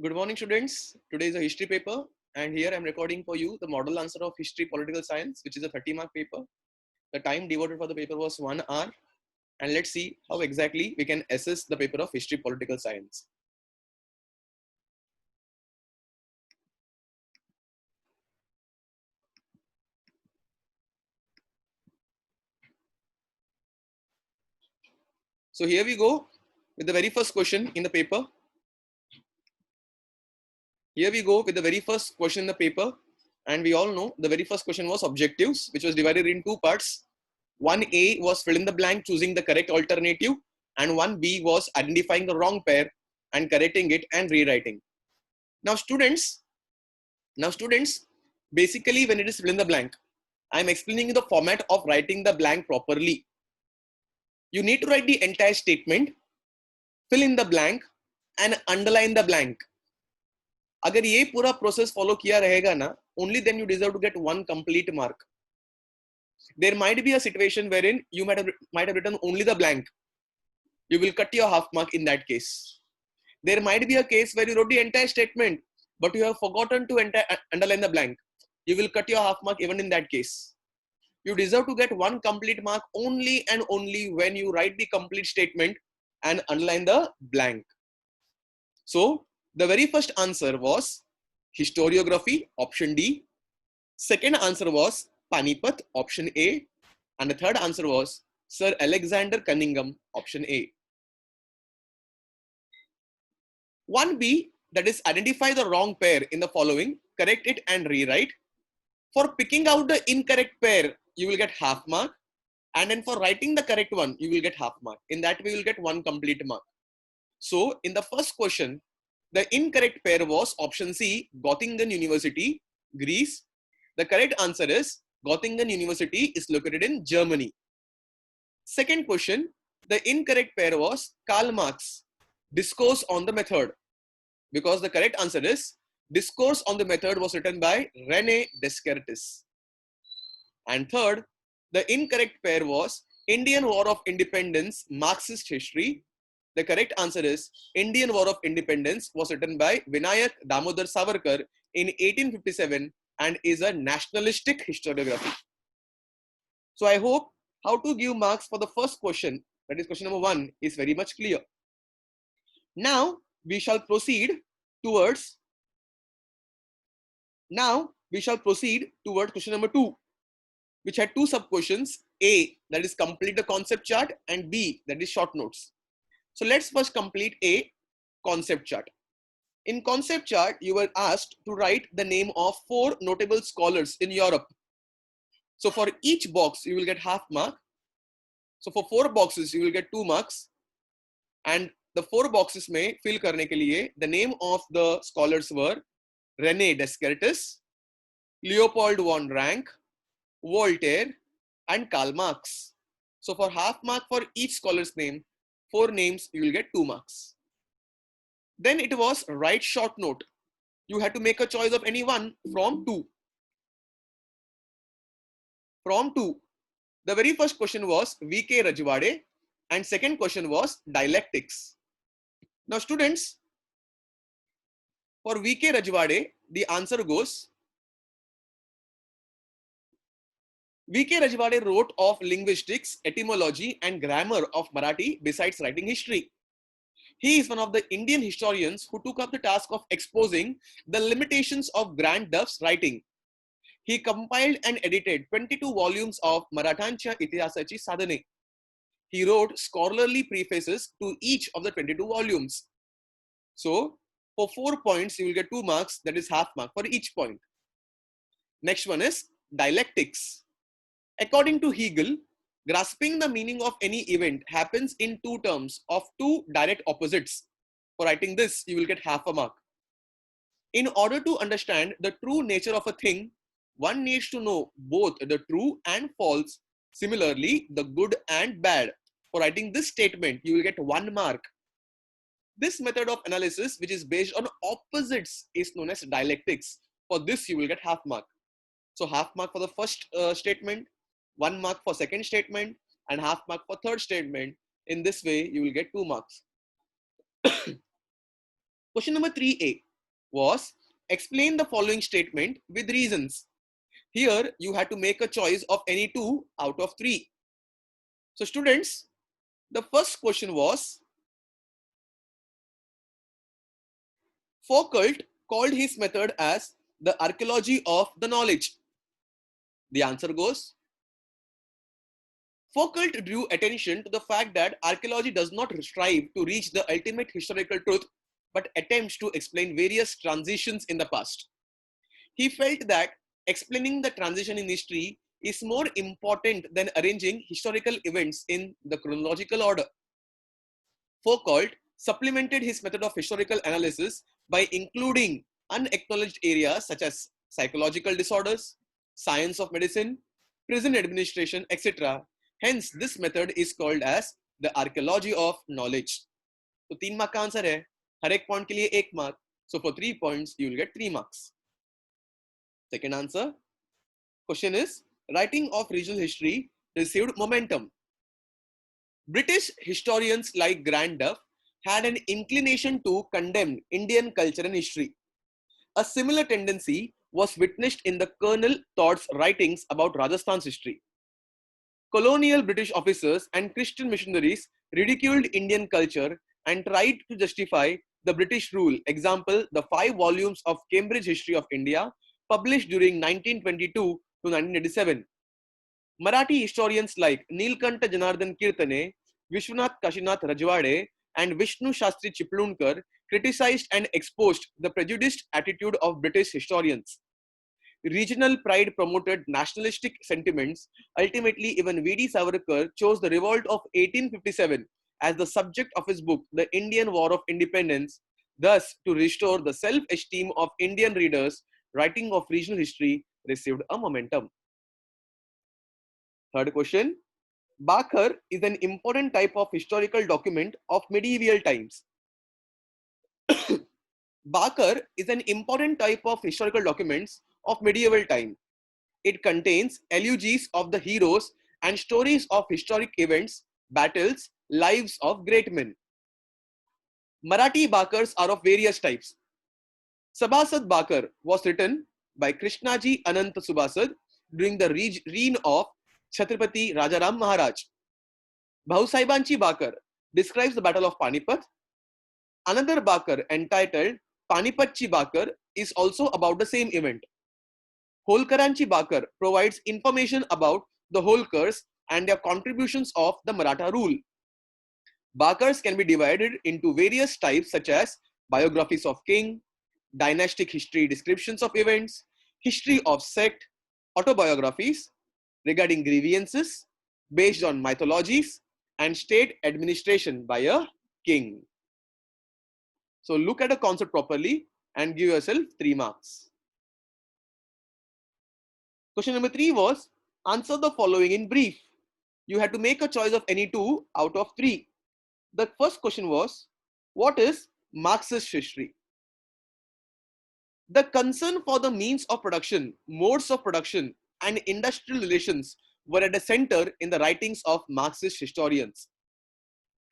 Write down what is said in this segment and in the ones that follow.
Good morning, students. Today is a history paper, and here I'm recording for you the model answer of history political science, which is a 30-mark paper. The time devoted for the paper was 1 hour, and let's see how exactly we can assess the paper of history political science. So here we go with the very first question in the paper. Here we go with the very first question in the paper, and we all know the very first question was objectives, which was divided in two parts. 1A was fill in the blank, choosing the correct alternative, and 1B was identifying the wrong pair and correcting it and rewriting. Now students, basically when it is fill in the blank, I'm explaining the format of writing the blank properly. You need to write the entire statement, fill in the blank and underline the blank. अगर ये पूरा process follow किया रहेगा ना, only then you deserve to get one complete mark. There might be a situation wherein you might have written only the blank. You will cut your half mark in that case. There might be a case where you wrote the entire statement, but you have forgotten to underline the blank. You will cut your half mark even in that case. You deserve to get one complete mark only and only when you write the complete statement and underline the blank. So the very first answer was historiography, option D. Second answer was Panipat, option A. And the third answer was Sir Alexander Cunningham, option A. 1B, that is identify the wrong pair in the following, correct it and rewrite. For picking out the incorrect pair, you will get half mark. And then for writing the correct one, you will get half mark. In that way, you will get one complete mark. So in the first question, the incorrect pair was option C, Göttingen University, Greece. The correct answer is Göttingen University is located in Germany. Second question, the incorrect pair was Karl Marx, Discourse on the Method, because the correct answer is Discourse on the Method was written by René Descartes. And third, the incorrect pair was Indian War of Independence, Marxist History. The correct answer is Indian War of Independence was written by Vinayak Damodar Savarkar in 1857 and is a nationalistic historiography. So I hope how to give marks for the first question, that is question number 1, is very much clear. Now we shall proceed towards question number 2, which had two sub questions. A, that is complete the concept chart, and B, that is short notes. So let's first complete a concept chart. In concept chart, you were asked to write the name of 4 notable scholars in Europe. So for each box, you will get half mark. So for 4 boxes, you will get 2 marks. And the 4 boxes में fill करने के लिए, the name of the scholars were René Descartes, Leopold von Ranke, Voltaire, and Karl Marx. So for half mark for each scholar's name, 4 names, you will get 2 marks. Then it was write short note. You had to make a choice of any one from 2. The very first question was V.K. Rajwade and second question was dialectics. Now students, for V.K. Rajwade, the answer goes, V.K. Rajwade wrote of linguistics, etymology and grammar of Marathi besides writing history. He is one of the Indian historians who took up the task of exposing the limitations of Grant Duff's writing. He compiled and edited 22 volumes of Marathancha Itihasachi Sadhane. He wrote scholarly prefaces to each of the 22 volumes. So, for 4 points, you will get 2 marks, that is half mark for each point. Next one is dialectics. According to Hegel, grasping the meaning of any event happens in 2 terms of 2 direct opposites. For writing this, you will get half a mark. In order to understand the true nature of a thing, one needs to know both the true and false, similarly the good and bad. For writing this statement, you will get 1 mark. This method of analysis, which is based on opposites, is known as dialectics. For this, you will get half mark. So half mark for the first statement, 1 mark for second statement, and half mark for third statement. In this way, you will get 2 marks. Question number 3A. was explain the following statement with reasons. Here you had to make a choice of any two out of three. So students, the first question was, Foucault called his method as the archaeology of the knowledge. The answer goes, Foucault drew attention to the fact that archaeology does not strive to reach the ultimate historical truth, but attempts to explain various transitions in the past. He felt that explaining the transition in history is more important than arranging historical events in the chronological order. Foucault supplemented his method of historical analysis by including unacknowledged areas such as psychological disorders, science of medicine, prison administration, etc. Hence, this method is called as the archaeology of knowledge. तो 3 mark का answer है, हर एक point के लिए 1 mark. So for 3 points, you will get 3 marks. Second answer. Question is, writing of regional history received momentum. British historians like Grant Duff had an inclination to condemn Indian culture and history. A similar tendency was witnessed in the Colonel Todd's writings about Rajasthan's history. Colonial British officers and Christian missionaries ridiculed Indian culture and tried to justify the British rule. Example, the 5 volumes of Cambridge History of India published during 1922 to 1987. Marathi historians like Neelkanta Janardhan Kirtane, Vishwanath Kashinath Rajwade, and Vishnu Shastri Chiplunkar criticized and exposed the prejudiced attitude of British historians. Regional pride promoted nationalistic sentiments. Ultimately, even V.D. Savarkar chose the revolt of 1857 as the subject of his book, The Indian War of Independence. Thus, to restore the self-esteem of Indian readers, writing of regional history received a momentum. Third question. Bakar is an important type of historical document of medieval times. Bakar is an important type of historical documents of medieval time. It contains eulogies of the heroes and stories of historic events, battles, lives of great men. Marathi Bakars are of various types. Sabhasad Bakar was written by Krishnaji Ananta Subhasad during the reign of Chhatrapati Rajaram Maharaj. Bhausaibanchi Bakar describes the Battle of Panipat. Another Bakar entitled Panipatchi Bakar is also about the same event. Holkaranchi Bakar provides information about the Holkars and their contributions of the Maratha rule. Bakars can be divided into various types such as biographies of king, dynastic history descriptions of events, history of sect, autobiographies regarding grievances based on mythologies, and state administration by a king. So look at the concept properly and give yourself 3 marks. Question number 3 was, answer the following in brief. You had to make a choice of any 2 out of 3. The first question was, what is Marxist history? The concern for the means of production, modes of production, and industrial relations were at the center in the writings of Marxist historians.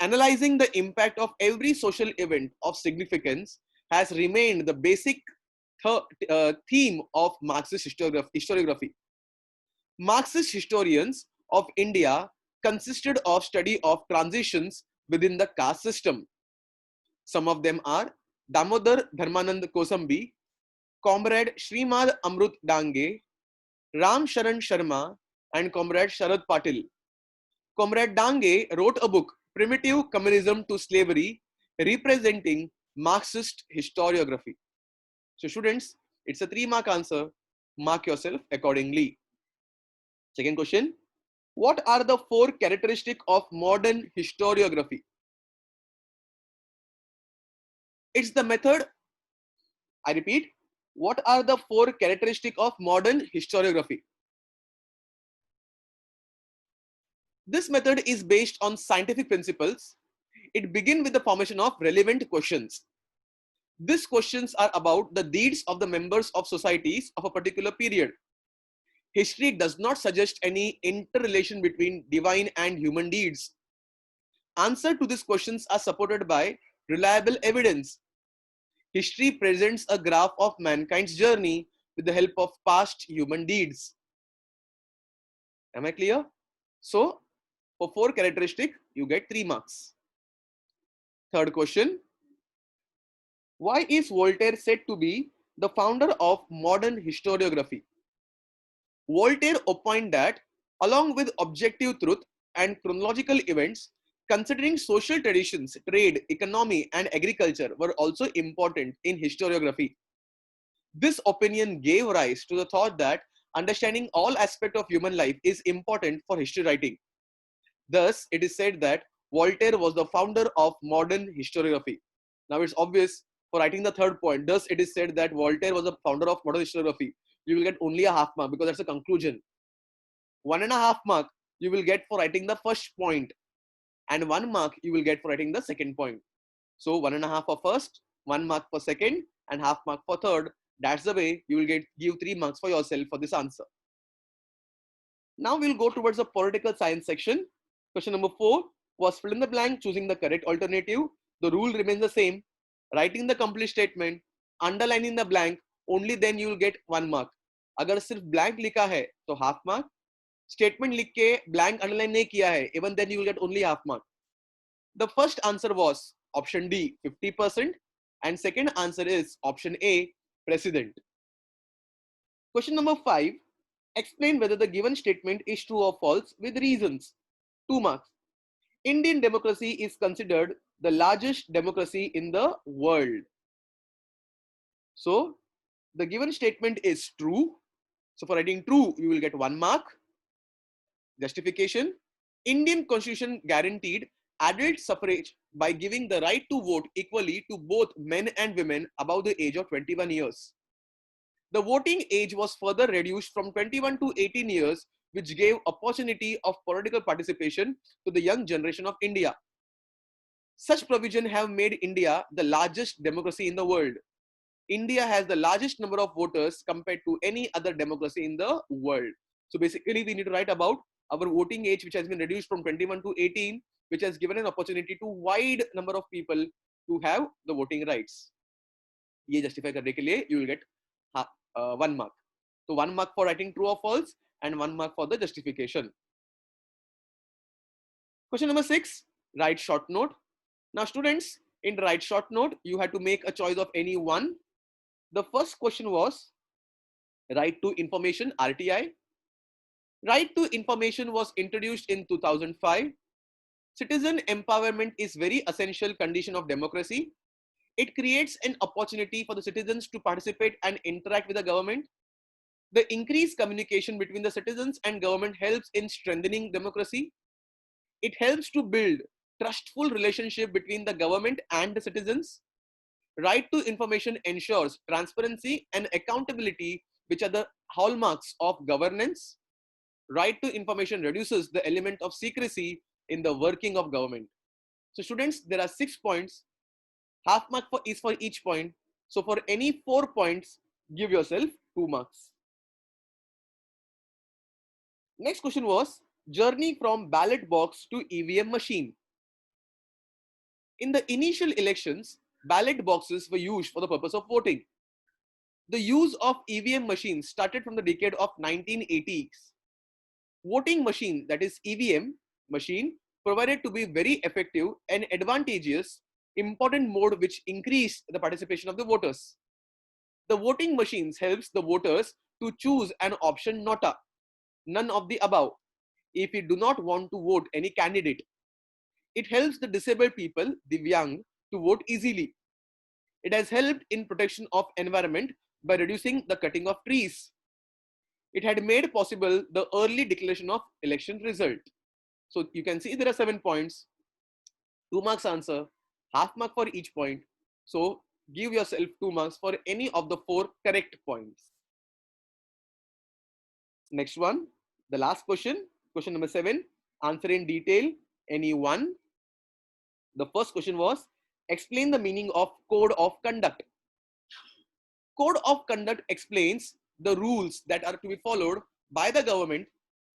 Analyzing the impact of every social event of significance has remained the basic theme of Marxist historiography. Marxist historians of India consisted of study of transitions within the caste system. Some of them are Damodar Dharmanand Kosambi, Comrade Srimad Amrut Dange, Ram Sharan Sharma, and Comrade Sharad Patil. Comrade Dange wrote a book, Primitive Communism to Slavery, representing Marxist historiography. So students, it's a 3-mark answer. Mark yourself accordingly. Second question. What are the 4 characteristics of modern historiography? It's the method. I repeat, what are the 4 characteristics of modern historiography? This method is based on scientific principles. It begins with the formation of relevant questions. These questions are about the deeds of the members of societies of a particular period. History does not suggest any interrelation between divine and human deeds. Answers to these questions are supported by reliable evidence. History presents a graph of mankind's journey with the help of past human deeds. Am I clear? So, for 4 characteristic, you get 3 marks. Third question. Why is Voltaire said to be the founder of modern historiography? Voltaire opined that, along with objective truth and chronological events, considering social traditions, trade, economy, and agriculture were also important in historiography. This opinion gave rise to the thought that understanding all aspects of human life is important for history writing. Thus, it is said that Voltaire was the founder of modern historiography. Now, it's obvious for writing the third point. Thus, it is said that Voltaire was the founder of modern historiography. You will get only a half mark because that's a conclusion. 1.5 mark you will get for writing the first point, and 1 mark you will get for writing the second point. So 1.5 for first, 1 mark for second, and half mark for third. That's the way you will give 3 marks for yourself for this answer. Now we'll go towards the political science section. Question number 4 was fill in the blank, choosing the correct alternative. The rule remains the same. Writing the complete statement, underlining the blank, only then you will get 1 mark. अगर सिर्फ blank लिखा है तो half mark. Statement लिख के blank underline नहीं किया है, even then you will get only half mark. The first answer was option D, 50%, and second answer is option A, president. Question number 5. Explain whether the given statement is true or false with reasons. 2 marks. Indian democracy is considered the largest democracy in the world. So, the given statement is true. So, for writing true, you will get 1 mark. Justification. Indian constitution guaranteed adult suffrage by giving the right to vote equally to both men and women above the age of 21 years. The voting age was further reduced from 21 to 18 years, which gave opportunity of political participation to the young generation of India. Such provisions have made India the largest democracy in the world. India has the largest number of voters compared to any other democracy in the world. So basically, we need to write about our voting age, which has been reduced from 21 to 18, which has given an opportunity to wide number of people to have the voting rights. ये justify करने के लिए you will get 1 mark. So 1 mark for writing true or false and 1 mark for the justification. Question number 6, write short note. Now students, in the write short note, you had to make a choice of any one. The first question was right to information, RTI. Right to information was introduced in 2005. Citizen empowerment is very essential condition of democracy. It creates an opportunity for the citizens to participate and interact with the government. The increased communication between the citizens and government helps in strengthening democracy. It helps to build trustful relationship between the government and the citizens. Right to information ensures transparency and accountability, which are the hallmarks of governance. Right to information reduces the element of secrecy in the working of government. So students, there are 6 points. Half mark is for each point. So for any 4 points, give yourself 2 marks. Next question was journey from ballot box to EVM machine. In the initial elections, ballot boxes were used for the purpose of voting. The use of EVM machines started from the decade of 1980s. Voting machine, that is EVM machine, provided to be very effective and advantageous important mode which increased the participation of the voters. The voting machines helps the voters to choose an option nota, none of the above, if you do not want to vote any candidate. It helps the disabled people, Divyang, to vote easily. It has helped in protection of environment by reducing the cutting of trees. It had made possible the early declaration of election result. So you can see there are 7 points, 2 marks answer, half mark for each point. So give yourself 2 marks for any of the 4 correct points. Next one, the last question, question number 7, answer in detail, any one. The first question was, explain the meaning of code of conduct. Code of conduct explains the rules that are to be followed by the government,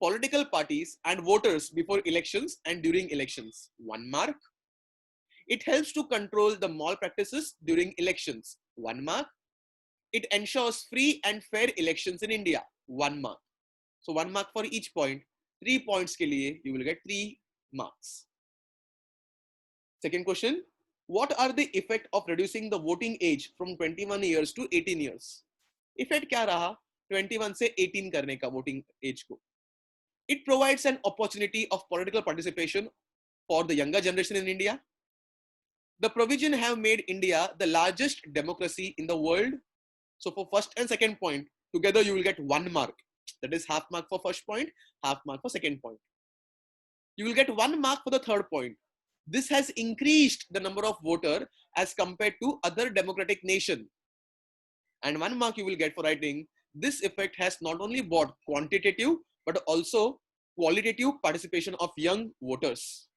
political parties, and voters before elections and during elections. 1 mark. It helps to control the malpractices during elections. 1 mark. It ensures free and fair elections in India, 1 mark. So 1 mark for each point. 3 points के लिए you will get 3 marks. Second question, what are the effect of reducing the voting age from 21 years to 18 years? Effect क्या रहा 21 से 18 करने का voting age को? It provides an opportunity of political participation for the younger generation in India. The provision have made India the largest democracy in the world. So for first and second point, together you will get 1 mark. That is half mark for first point, half mark for second point. You will get 1 mark for the third point. This has increased the number of voters as compared to other democratic nation. And 1 mark you will get for writing, this effect has not only brought quantitative but also qualitative participation of young voters.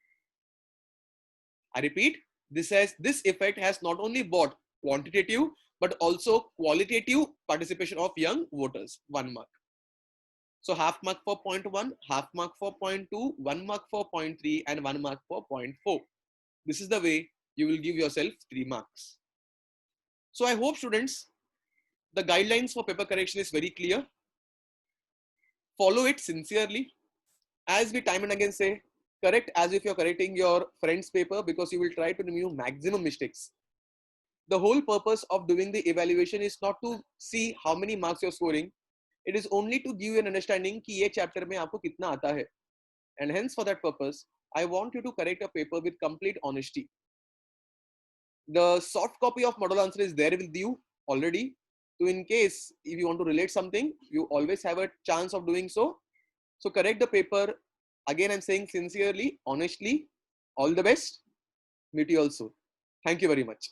I repeat, this effect has not only brought quantitative but also qualitative participation of young voters. 1 mark. So half mark for point 1, half mark for point 2, 1 mark for point 3, and 1 mark for point 4. This is the way you will give yourself 3 marks. So I hope students, the guidelines for paper correction is very clear. Follow it sincerely. As we time and again say, correct as if you're correcting your friend's paper, because you will try to remove maximum mistakes. The whole purpose of doing the evaluation is not to see how many marks you're scoring. It is only to give you an understanding कि ये chapter में आपको कितना आता है. And hence for that purpose, I want you to correct a paper with complete honesty. The soft copy of model answer is there with you already. So in case if you want to relate something, you always have a chance of doing so. So correct the paper. Again, I'm saying sincerely, honestly, all the best. Meet you all soon. Thank you very much.